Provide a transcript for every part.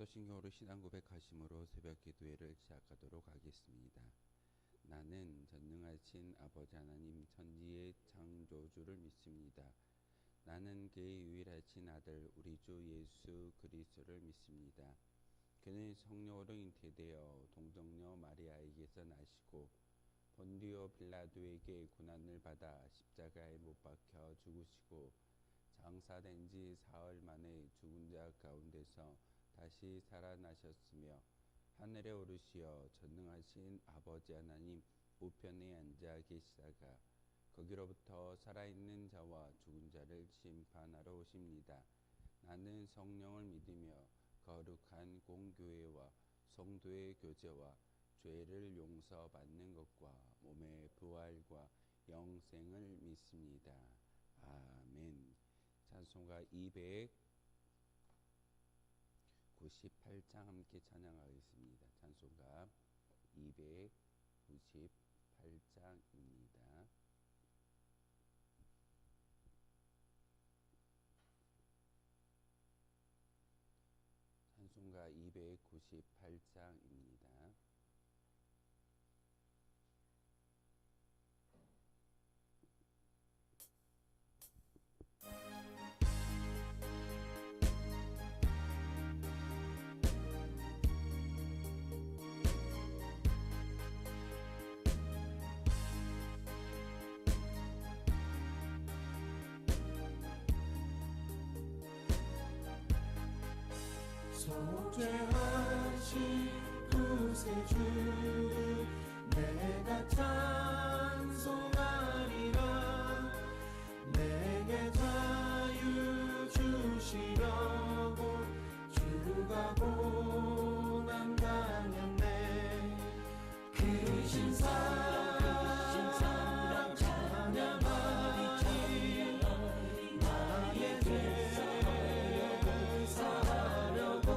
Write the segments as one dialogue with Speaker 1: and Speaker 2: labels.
Speaker 1: 사도신경으로 신앙 고백하심으로 새벽 기도회를 시작하도록 하겠습니다. 나는 전능하신 아버지 하나님 천지의 창조주를 믿습니다. 나는 그의 유일하신 아들 우리 주 예수 그리스도를 믿습니다. 그는 성령으로 잉태되어 동정녀 마리아에게서 나시고 본디오 빌라도에게 고난을 받아 십자가에 못 박혀 죽으시고 장사된 지 사흘 만에 죽은 자 가운데서 다시 살아나셨으며 하늘에 오르시어 전능하신 아버지 하나님 우편에 앉아 계시다가 거기로부터 살아있는 자와 죽은 자를 심판하러 오십니다. 나는 성령을 믿으며 거룩한 공교회와 성도의 교제와 죄를 용서받는 것과 몸의 부활과 영생을 믿습니다. 아멘. 찬송가 298장 함께 찬양하겠습니다. 찬송가 298장입니다. 찬송가 298장입니다.
Speaker 2: 속죄하신 구세주를 내가 찬송하리라. 내게 자유 주시려고 주가 고난 당했네. 그 신사랑 찬양하리. 나의 죄를 사하려고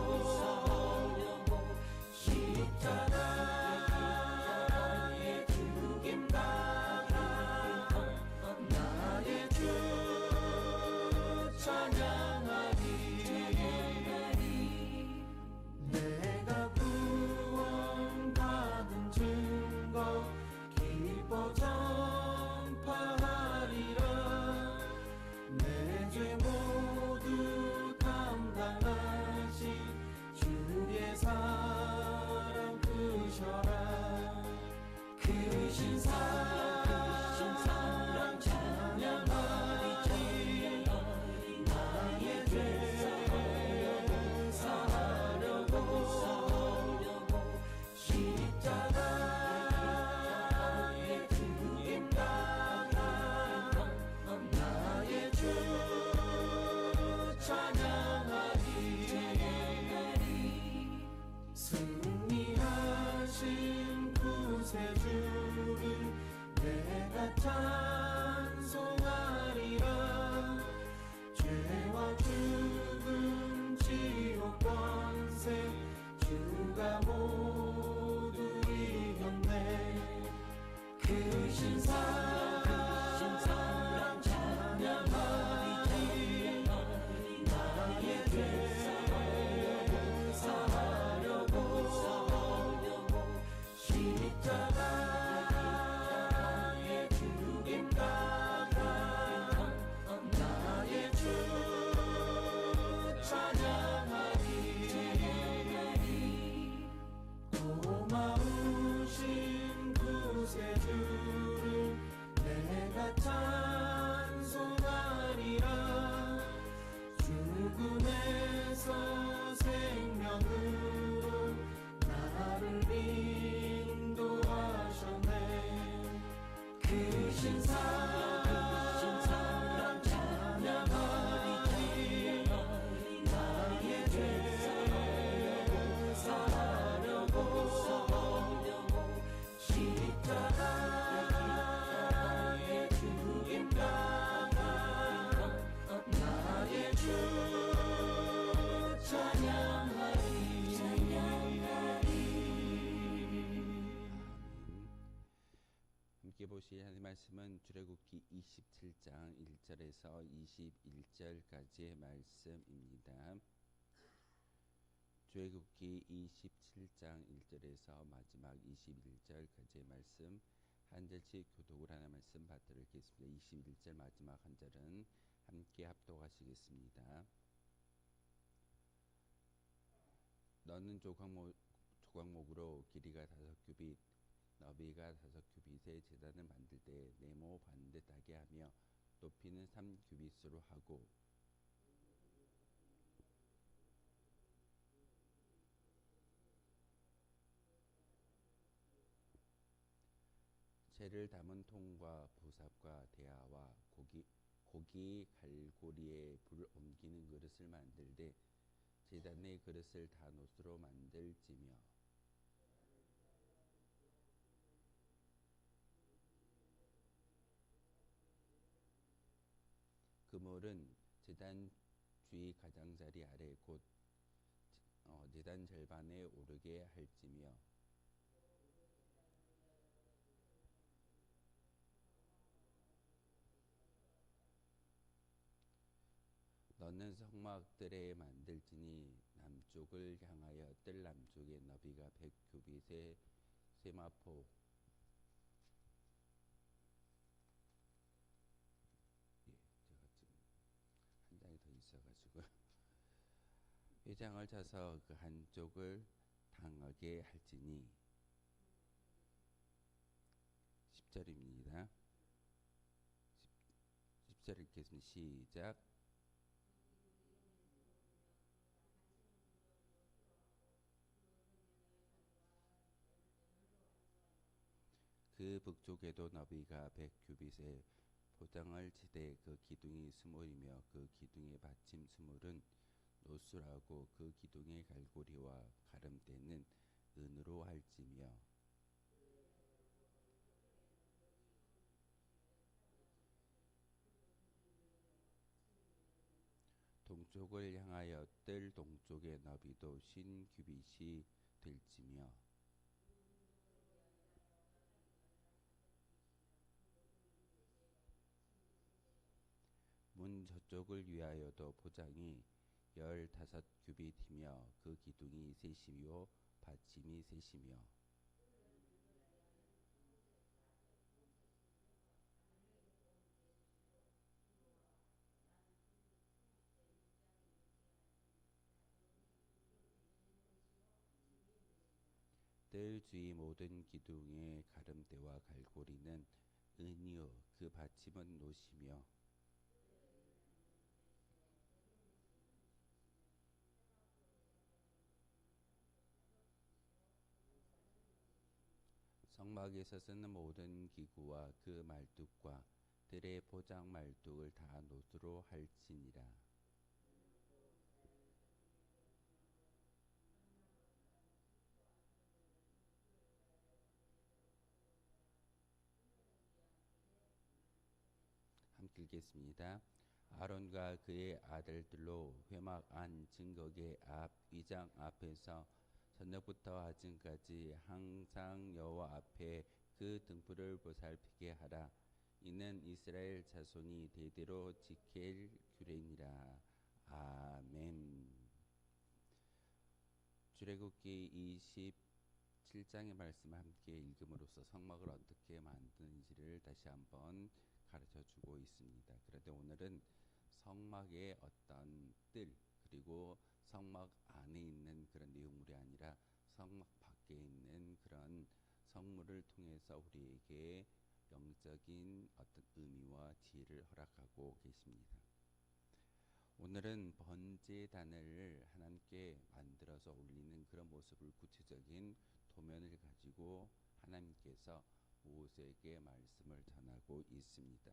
Speaker 2: 십자가에 죽임 당한 나의 주 찬양하리. 내가 구원받은 증거 기뻐 전파하리라. 내 죄 모두 감당하신 주의 사랑 크셔라. 그 신사랑 찬양하리. 나의 죄를 사하려고 십자가에 죽임 당한 나의 주 찬양하리. 승리하신 구세주를 내가 찬송하리라. 죄와 죽음 지옥 권세 주가 모두 이겼네. 그 신사랑 찬양하리. 나의 죄를 사하려고 십자가에 죽임 당한 나의 주 찬양하리. 고마우신 구세주를 내가 찬송하리라. 죽음에서 생명으로 나를 인도하셨네. 그 신사랑 찬양하리. 나의 죄를 사하려고 십자가에 죽임 당한 나의 주 찬양하리.
Speaker 1: 함께 보실 하나님의 말씀은 출애굽기 27장 1절에서 21절까지의 말씀입니다. 출애굽기 27장 1절에서 마지막 21절까지의 말씀 한 절씩 교독을 하나 말씀 받도록 하겠습니다. 21절 마지막 한 절은 함께 합독하시겠습니다. 너는 조각목으로 길이가 5규빗 너비가 5규빗의 제단을 만들 때 네모 반듯하게 하며 높이는 3규빗으로 하고 재를 담은 통과 부삽과 대야와 고기 갈고리에 불 옮기는 그릇을 만들되 제단의 그릇을 다 노수로 만들지며 그물은 제단 주위 가장자리 아래 곧 제단 절반에 오르게 할지며 너는 성막들에 만들지니 남쪽을 향하여 뜰 남쪽의 너비가 100규빗의 세마포 제가 지금 한 장이 더 있어가지고 회장을 쳐서 그 한쪽을 당하게 할지니 10절입니다. 10절 읽겠습니다. 시작. 그 북쪽에도 너비가 100규빗의 포장을 치되 그 기둥이 스물이며 그 기둥의 받침 스물은 노수라고 그 기둥의 갈고리와 가름대는 은으로 할지며 동쪽을 향하여 뜰 동쪽의 너비도 50규빗이 될지며 문 저쪽을 위하여도 포장이 15규빗이며 그 기둥이 셋이요 받침이 셋이며 뜰 주위 모든 기둥의 가름대와 갈고리는 은이요 그 받침은 노시며 성막에서 쓰는 모든 기구와 그 말뚝과 뜰의 포장 말뚝을 다 노수로 할지니라. 함께 읽겠습니다. 아론과 그의 아들들로 회막 안 증거계 앞 위장 앞에서 저녁부터 아침까지 항상 여호와 앞에 그 등불을 보살피게 하라. 이는 이스라엘 자손이 대대로 지킬 규례니라. 아멘. 출애굽기 27장의 말씀을 함께 읽음으로써 성막을 어떻게 만드는지를 다시 한번 가르쳐주고 있습니다. 그런데 오늘은 성막의 어떤 뜰 그리고 성막 안에 있는 그런 내용물이 아니라 성막 밖에 있는 그런 성물을 통해서 우리에게 영적인 어떤 의미와 지혜를 허락하고 계십니다. 오늘은 번제단을 하나님께 만들어서 올리는 그런 모습을 구체적인 도면을 가지고 하나님께서 모세에게 말씀을 전하고 있습니다.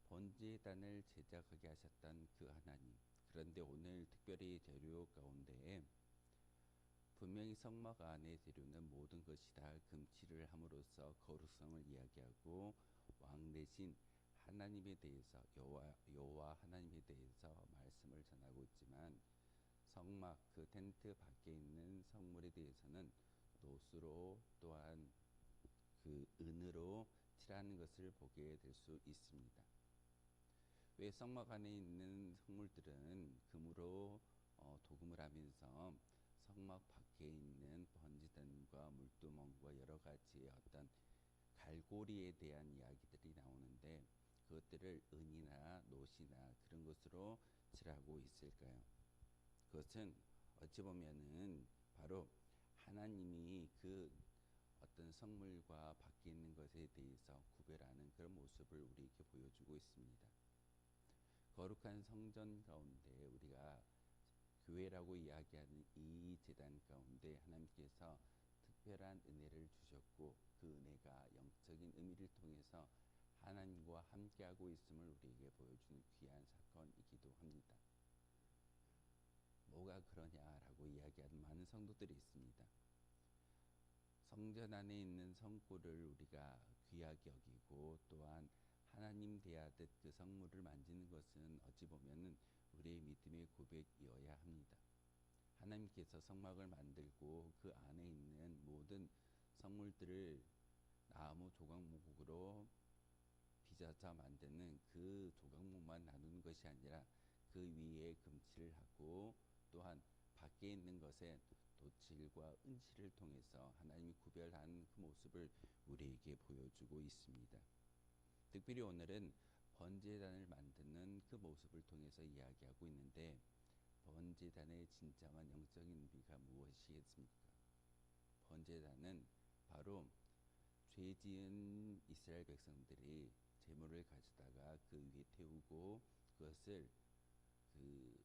Speaker 1: 번제단을 제작하게 하셨던 그 하나님. 그런데 오늘 특별히 재료 가운데 분명히 성막 안의 재료는 모든 것이 다 금칠을 함으로써 거룩성을 이야기하고 왕 대신 하나님에 대해서 여호와 하나님에 대해서 말씀을 전하고 있지만 성막 그 텐트 밖에 있는 성물에 대해서는 노수로 또한 그 은으로 칠하는 것을 보게 될 수 있습니다. 왜 성막 안에 있는 성물들은 금으로 도금을 하면서 성막 밖에 있는 번제단과 물두멍과 여러 가지의 어떤 갈고리에 대한 이야기들이 나오는데 그것들을 은이나 노시나 그런 것으로 칠하고 있을까요? 그것은 어찌 보면은 바로 하나님이 그 어떤 성물과 밖에 있는 것에 대해서 구별하는 그런 모습을 우리에게 보여주고 있습니다. 거룩한 성전 가운데 우리가 교회라고 이야기하는 이 제단 가운데 하나님께서 특별한 은혜를 주셨고 그 은혜가 영적인 의미를 통해서 하나님과 함께하고 있음을 우리에게 보여주는 귀한 사건이기도 합니다. 뭐가 그러냐라고 이야기하는 많은 성도들이 있습니다. 성전 안에 있는 성구를 우리가 귀하게 여기고 또한 하나님 대하듯 그 성물을 만지는 것은 어찌 보면은 우리의 믿음의 고백이어야 합니다. 하나님께서 성막을 만들고 그 안에 있는 모든 성물들을 나무 조각목으로 빚어서 만드는 그 조각목만 나누는 것이 아니라 그 위에 금칠을 하고 또한 밖에 있는 것에 도칠과 은칠을 통해서 하나님이 구별한 그 모습을 우리에게 보여주고 있습니다. 특별히 오늘은 번제단을 만드는 그 모습을 통해서 이야기하고 있는데 번제단의 진정한 영적인 의미가 무엇이겠습니까? 번제단은 바로 죄 지은 이스라엘 백성들이 제물을 가져다가 그 위에 태우고 그것을 그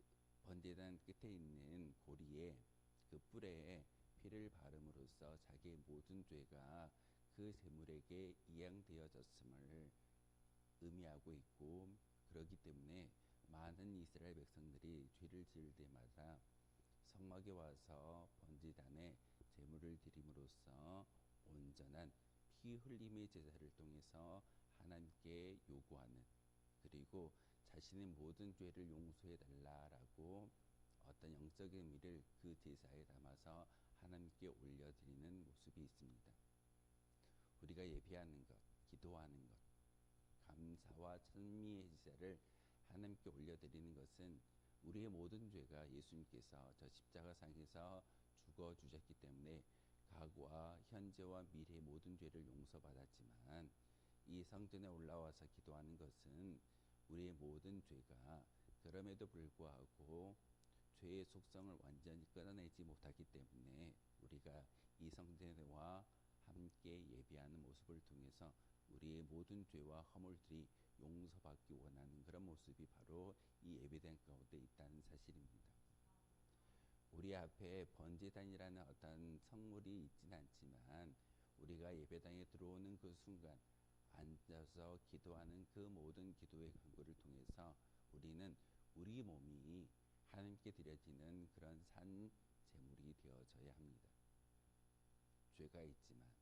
Speaker 1: 번제단 끝에 있는 고리에 그 뿔에 피를 바름으로써 자기의 모든 죄가 그 제물에게 이양되어졌음을 의미하고 있고 그렇기 때문에 많은 이스라엘 백성들이 죄를 지을 때마다 성막에 와서 번제단에 제물을 드림으로써 온전한 피 흘림의 제사를 통해서 하나님께 요구하는 그리고 자신의 모든 죄를 용서해 달라라고 어떤 영적인 의미를 그 제사에 담아서 하나님께 올려드리는 모습이 있습니다. 우리가 예배하는 것, 기도하는 것, 감사와 찬미의 제사를 하나님께 올려드리는 것은 우리의 모든 죄가 예수님께서 저 십자가상에서 죽어주셨기 때문에 과거와 현재와 미래의 모든 죄를 용서받았지만 이 성전에 올라와서 기도하는 것은 우리의 모든 죄가 그럼에도 불구하고 죄의 속성을 완전히 끊어내지 못하기 때문에 우리가 이 성전과 함께 예배하는 모습을 통해서 우리의 모든 죄와 허물들이 용서받기 원하는 그런 모습이 바로 이 예배당 가운데 있다는 사실입니다. 우리 앞에 번제단이라는 어떤 성물이 있지는 않지만 우리가 예배당에 들어오는 그 순간 앉아서 기도하는 그 모든 기도의 간구를 통해서 우리는 우리 몸이 하나님께 드려지는 그런 산 제물이 되어져야 합니다. 죄가 있지만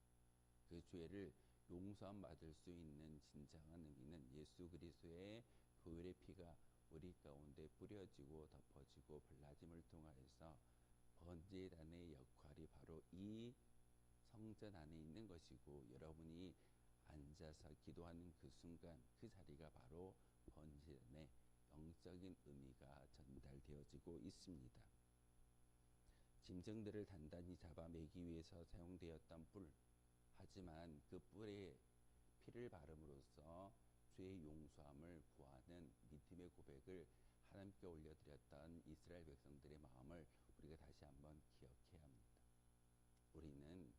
Speaker 1: 그 죄를 용서함 받을 수 있는 진정한 의미는 예수 그리스도의 보혈의 피가 우리 가운데 뿌려지고 덮어지고 발라짐을 통하여서 번제단의 역할이 바로 이 성전 안에 있는 것이고 여러분이 앉아서 기도하는 그 순간 그 자리가 바로 번제단의 영적인 의미가 전달되어지고 있습니다. 짐승들을 단단히 잡아매기 위해서 사용되었던 뿔, 하지만 그 뿔에 피를 바름으로써 죄의 용서함을 구하는 믿음의 고백을 하나님께 올려드렸던 이스라엘 백성들의 마음을 우리가 다시 한번 기억해야 합니다. 우리는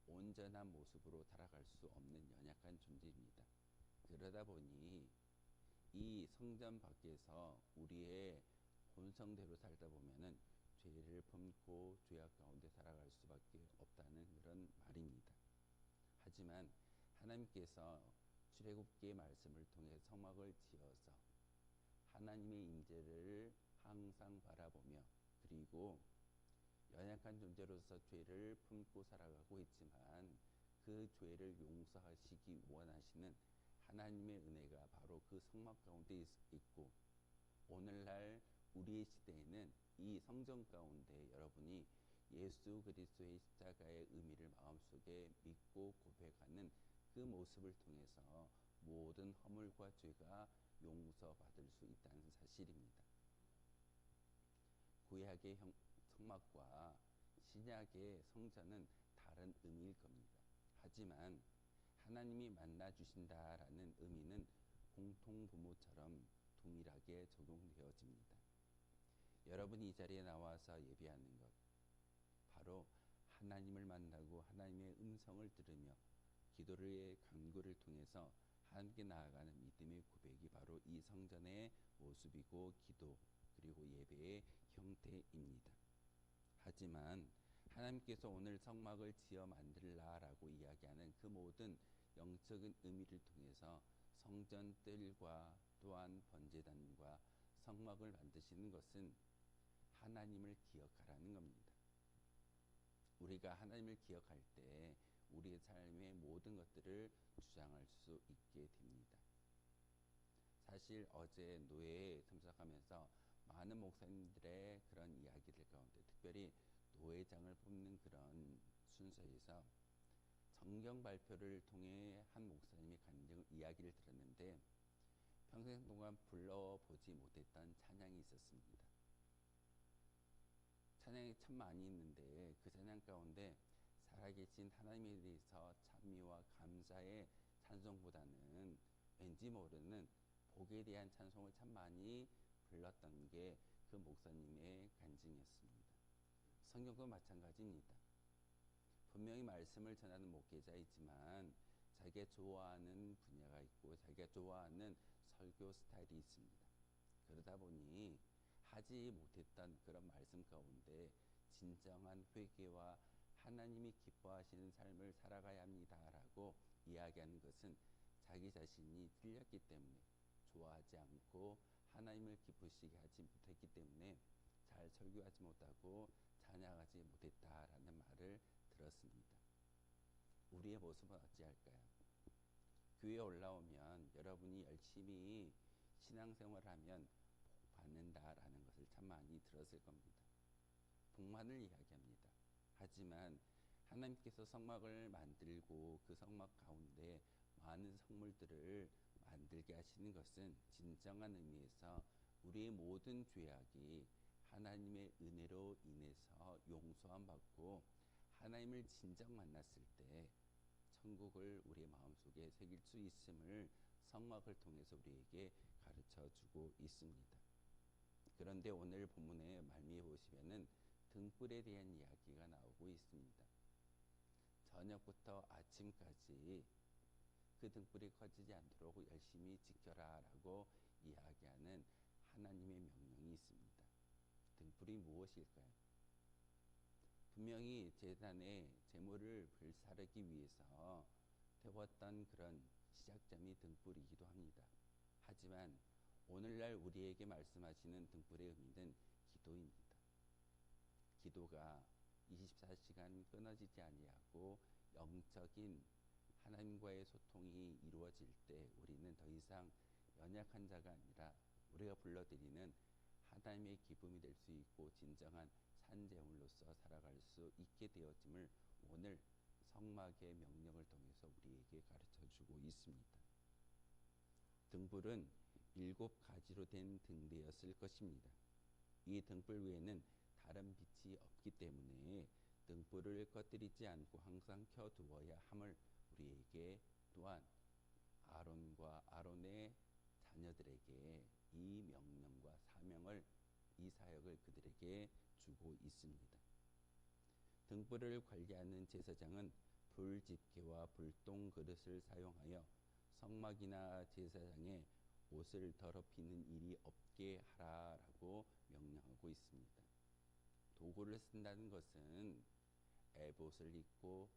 Speaker 1: 온전한 모습으로 살아갈 수 없는 연약한 존재입니다. 그러다 보니 이 성전 밖에서 우리의 본성대로 살다 보면은 죄를 품고 죄악 가운데 살아갈 수밖에 없다는 그런 말입니다. 하지만 하나님께서 출애굽기의 말씀을 통해 성막을 지어서 하나님의 임재를 항상 바라보며 그리고 연약한 존재로서 죄를 품고 살아가고 있지만 그 죄를 용서하시기 원하시는 하나님의 은혜가 바로 그 성막 가운데 있고 오늘날 우리의 시대에는 이 성전 가운데 여러분이 예수 그리스도의 십자가의 의미를 마음속에 믿고 고백하는 그 모습을 통해서 모든 허물과 죄가 용서받을 수 있다는 사실입니다. 구약의 성막과 신약의 성전은 다른 의미일 겁니다. 하지만 하나님이 만나 주신다라는 의미는 공통부모처럼 동일하게 적용되어집니다. 여러분이 이 자리에 나와서 예배하는 것, 바로 하나님을 만나고 하나님의 음성을 들으며 기도의 간구를 통해서 하나님께 나아가는 믿음의 고백이 바로 이 성전의 모습이고 기도 그리고 예배의 형태입니다. 하지만 하나님께서 오늘 성막을 지어 만들라라고 이야기하는 그 모든 영적인 의미를 통해서 성전들과 또한 번제단과 성막을 만드시는 것은 하나님을 기억하라는 겁니다. 우리가 하나님을 기억할 때 우리의 삶의 모든 것들을 주장할 수 있게 됩니다. 사실 어제 노예에 참석하면서 많은 목사님들의 그런 이야기들 가운데 특별히 노회장을 뽑는 그런 순서에서 성경 발표를 통해 한 목사님이 이야기를 들었는데 평생 동안 불러보지 못했던 찬양이 있었습니다. 찬양이 참 많이 있는데 그 찬양 가운데 살아계신 하나님에 대해서 찬미와 감사의 찬송보다는 왠지 모르는 복에 대한 찬송을 참 많이 불렀던 게 그 목사님의 간증이었습니다. 성경도 마찬가지입니다. 분명히 말씀을 전하는 목회자이지만 자기가 좋아하는 분야가 있고 자기가 좋아하는 설교 스타일이 있습니다. 그러다 보니 하지 못했던 그런 말씀 가운데 진정한 회개와 하나님이 기뻐하시는 삶을 살아가야 합니다라고 이야기하는 것은 자기 자신이 틀렸기 때문에 좋아하지 않고 하나님을 기쁘시게 하지 못했기 때문에 잘 설교하지 못하고 찬양하지 못했다라는 말을 들었습니다. 우리의 모습은 어찌할까요? 교회에 올라오면 여러분이 열심히 신앙생활을 하면 복 받는다라는 것을 참 많이 들었을 겁니다. 복만을 이야기합니다. 하지만 하나님께서 성막을 만들고 그 성막 가운데 많은 성물들을 만들게 하시는 것은 진정한 의미에서 우리의 모든 죄악이 하나님의 은혜로 인해서 용서함 받고 하나님을 진정 만났을 때 천국을 우리의 마음속에 새길 수 있음을 성막을 통해서 우리에게 가르쳐 주고 있습니다. 그런데 오늘 본문의 말미에 보시면은 등불에 대한 이야기가 나오고 있습니다. 저녁부터 아침까지 그 등불이 꺼지지 않도록 열심히 지켜라 라고 이야기하는 하나님의 명령이 있습니다. 등불이 무엇일까요? 분명히 제단에 제물을 불사르기 위해서 태웠던 그런 시작점이 등불이기도 합니다. 하지만 오늘날 우리에게 말씀하시는 등불의 의미는 기도입니다. 기도가 24시간 끊어지지 아니하고 영적인 하나님과의 소통이 이루어질 때 우리는 더 이상 연약한 자가 아니라 우리가 불러드리는 하나님의 기쁨이 될 수 있고 진정한 산제물로서 살아갈 수 있게 되어짐을 오늘 성막의 명령을 통해서 우리에게 가르쳐주고 있습니다. 등불은 7가지로 된 등대였을 것입니다. 이 등불 외에는 다른 빛이 없기 때문에 등불을 꺼뜨리지 않고 항상 켜두어야 함을 우리에게 또한 아론과 아론의 자녀들에게 이 명령과 사명을 이 사역을 그들에게 주고 있습니다. 등불을 관리하는 제사장은 불집게와 불똥 그릇을 사용하여 성막이나 제사장의 옷을 더럽히는 일이 없게 하라라고 명령하고 있습니다. 도구를 쓴다는 것은 에봇을 입고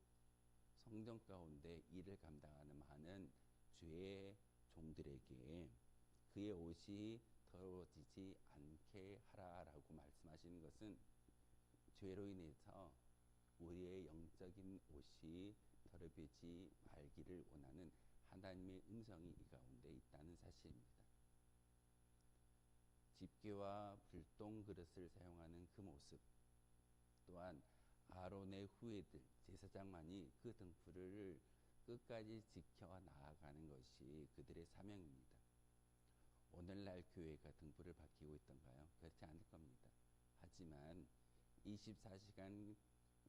Speaker 1: 성전 가운데 일을 감당하는 많은 죄의 종들에게 그의 옷이 더러워지지 않게 하라라고 말씀하시는 것은 죄로 인해서 우리의 영적인 옷이 더럽혀지지 말기를 원하는 하나님의 음성이 이 가운데 있다는 사실입니다. 집게와 불똥 그릇을 사용하는 그 모습, 또한 아론의 후예들 제사장만이 그 등불을 끝까지 지켜 나아가는 것이 그들의 사명입니다. 오늘날 교회가 등불을 밝히고 있던가요? 그렇지 않을 겁니다. 하지만 24시간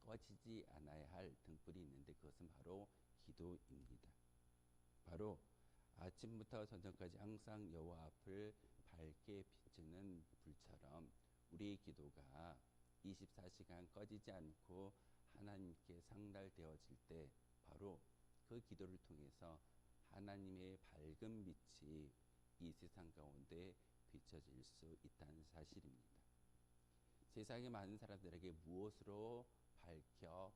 Speaker 1: 꺼지지 않아야 할 등불이 있는데 그것은 바로 기도입니다. 바로 아침부터 저녁까지 항상 여호와 앞을 밝게 비추는 불처럼 우리의 기도가 24시간 꺼지지 않고 하나님께 상달되어질 때 바로 그 기도를 통해서 하나님의 밝은 빛이 이 세상 가운데 비춰질 수 있다는 사실입니다. 세상의 많은 사람들에게 무엇으로 밝혀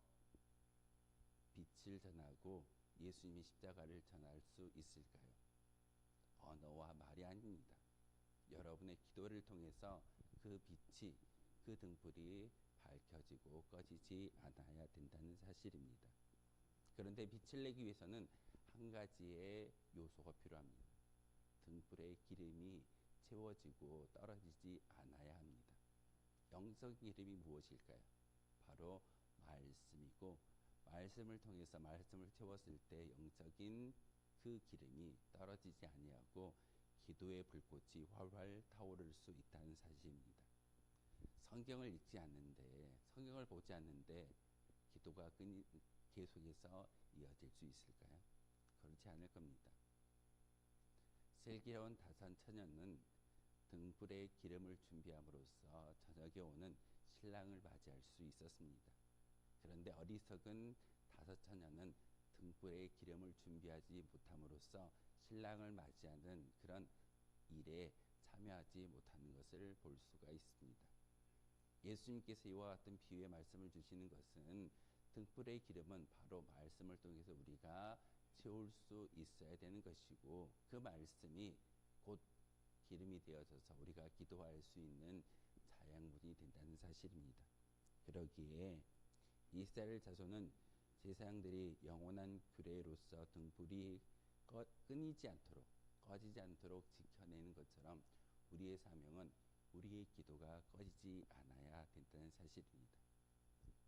Speaker 1: 빛을 전하고 예수님의 십자가를 전할 수 있을까요? 언어와 말이 아닙니다. 여러분의 기도를 통해서 그 빛이, 그 등불이 밝혀지고 꺼지지 않아야 된다는 사실입니다. 그런데 빛을 내기 위해서는 한 가지의 요소가 필요합니다. 등불의 기름이 채워지고 떨어지지 않아야 합니다. 영적 기름이 무엇일까요? 바로 말씀이고, 말씀을 통해서 말씀을 채웠을 때 영적인 그 기름이 떨어지지 아니하고 기도의 불꽃이 활활 타오를 수 있다는 사실입니다. 성경을 읽지 않는데, 성경을 보지 않는데 기도가 계속해서 이어질 수 있을까요? 그렇지 않을 겁니다. 슬기로운 다산처녀는 등불에 기름을 준비함으로써 저녁에 오는 신랑을 맞이할 수 있었습니다. 그런데 어리석은 다섯처녀는 등불에 기름을 준비하지 못함으로써 신랑을 맞이하는 그런 일에 참여하지 못하는 것을 볼 수가 있습니다. 예수님께서 이와 같은 비유의 말씀을 주시는 것은 등불의 기름은 바로 말씀을 통해서 우리가 채울 수 있어야 되는 것이고, 그 말씀이 곧 기름이 되어져서 우리가 기도할 수 있는 자양분이 된다는 사실입니다. 그러기에 이스라엘 자손은 제사장들이 영원한 규례로서 등불이 끊이지 않도록, 꺼지지 않도록 지켜내는 것처럼 우리의 사명은 우리의 기도가 꺼지지 않아야 된다는 사실입니다.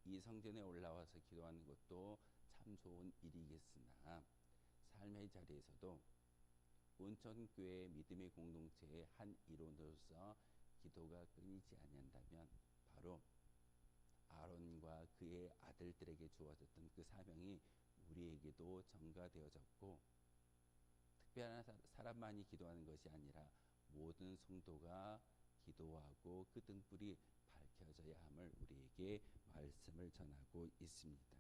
Speaker 1: 이 성전에 올라와서 기도하는 것도 참 좋은 일이겠으나 삶의 자리에서도 온천교회 믿음의 공동체의 한 일원으로서 기도가 끊이지 아니한다면 바로 아론과 그의 아들들에게 주어졌던 그 사명이 우리에게도 전가되어졌고, 특별한 사람만이 기도하는 것이 아니라 모든 성도가 기도하고 그 등불이 밝혀져야 함을 우리에게 말씀을 전하고 있습니다.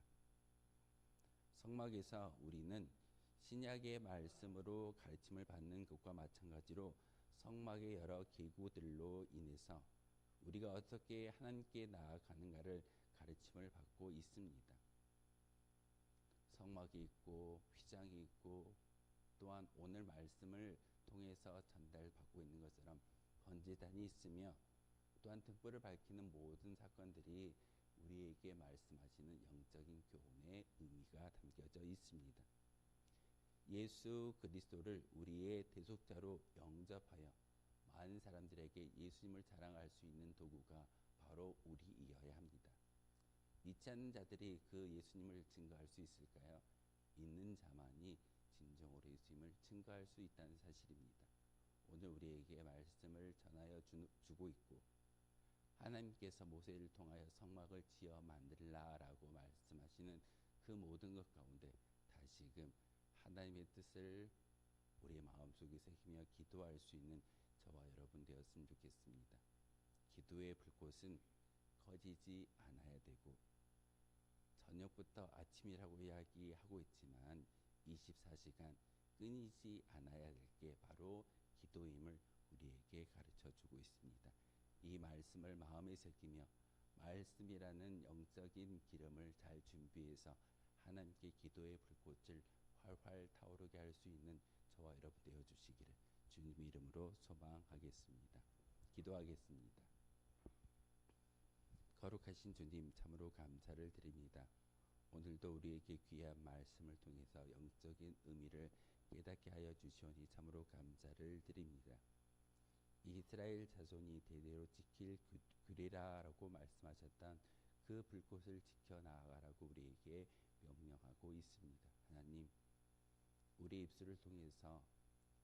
Speaker 1: 성막에서 우리는 신약의 말씀으로 가르침을 받는 것과 마찬가지로 성막의 여러 기구들로 인해서 우리가 어떻게 하나님께 나아가는가를 가르침을 받고 있습니다. 성막이 있고 휘장이 있고 또한 오늘 말씀을 통해서 전달받고 있는 것처럼 번제단이 있으며, 또한 등불을 밝히는 모든 사건들이 우리에게 말씀하시는 영적인 교훈의 의미가 담겨져 있습니다. 예수 그리스도를 우리의 대속자로 영접하여 많은 사람들에게 예수님을 자랑할 수 있는 도구가 바로 우리이어야 합니다. 믿지 않는 자들이 그 예수님을 증거할 수 있을까요? 있는 자만이 진정으로 예수님을 증거할 수 있다는 사실입니다. 오늘 우리에게 말씀을 전하여 주고 있고, 하나님께서 모세를 통하여 성막을 지어 만들라라고 말씀하시는 그 모든 것 가운데 다시금 하나님의 뜻을 우리의 마음속에 새기며 기도할 수 있는 저와 여러분 되었으면 좋겠습니다. 기도의 불꽃은 꺼지지 않아야 되고, 저녁부터 아침이라고 이야기하고 있지만 24시간 끊이지 않아야 될 게 바로 기도임을 우리에게 가르쳐 주고 있습니다. 이 말씀을 마음에 새기며 말씀이라는 영적인 기름을 잘 준비해서 하나님께 기도의 불꽃을 활활 타오르게 할 수 있는 저와 여러분 되어 주시기를 주님 이름으로 소망하겠습니다. 기도하겠습니다. 거룩하신 주님, 참으로 감사를 드립니다. 오늘도 우리에게 귀한 말씀을 통해서 영적인 의미를 깨닫게 하여 주시오니 참으로 감사를 드립니다. 이스라엘 자손이 대대로 지킬 규례라고 말씀하셨던 그 불꽃을 지켜나가라고 우리에게 명령하고 있습니다. 하나님, 우리 입술을 통해서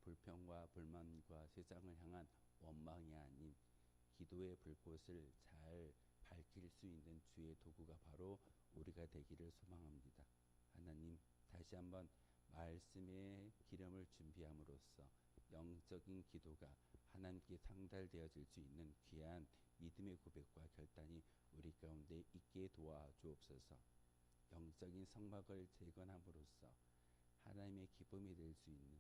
Speaker 1: 불평과 불만과 세상을 향한 원망이 아닌 기도의 불꽃을 잘 밝힐 수 있는 주의 도구가 바로 우리가 되기를 소망합니다. 하나님, 다시 한번 말씀의 기름을 준비함으로써 영적인 기도가 하나님께 상달되어질 수 있는 귀한 믿음의 고백과 결단이 우리 가운데 있게 도와주옵소서. 영적인 성막을 재건함으로써 하나님의 기쁨이 될 수 있는,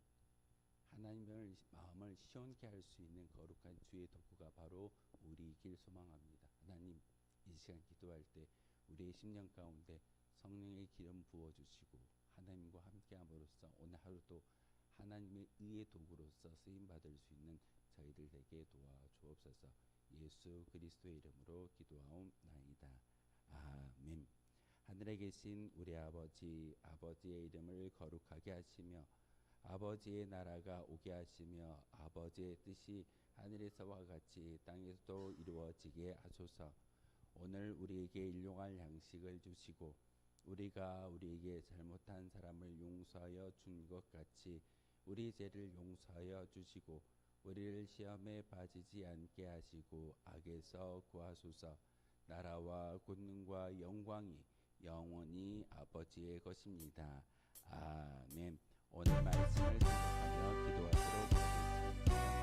Speaker 1: 하나님의 마음을 시원케 할 수 있는 거룩한 주의 도구가 바로 우리이길 소망합니다. 하나님, 이 시간 기도할 때 우리의 심령 가운데 성령의 기름 부어주시고 하나님과 함께함으로써 오늘 하루도 하나님의 의의 도구로서 쓰임받을 수 있는 저희들 되게 도와주옵소서. 예수 그리스도의 이름으로 기도하옵나이다. 아멘. 하늘에 계신 우리 아버지, 아버지의 이름을 거룩하게 하시며 아버지의 나라가 오게 하시며 아버지의 뜻이 하늘에서와 같이 땅에서도 이루어지게 하소서. 오늘 우리에게 일용할 양식을 주시고 우리가 우리에게 잘못한 사람을 용서하여 준 것 같이 우리 죄를 용서하여 주시고 우리를 시험에 빠지지 않게 하시고 악에서 구하소서. 나라와 권능과 영광이 영원히 아버지의 것입니다. 아멘. 오늘 말씀을 생각하며 기도하도록 하겠습니다.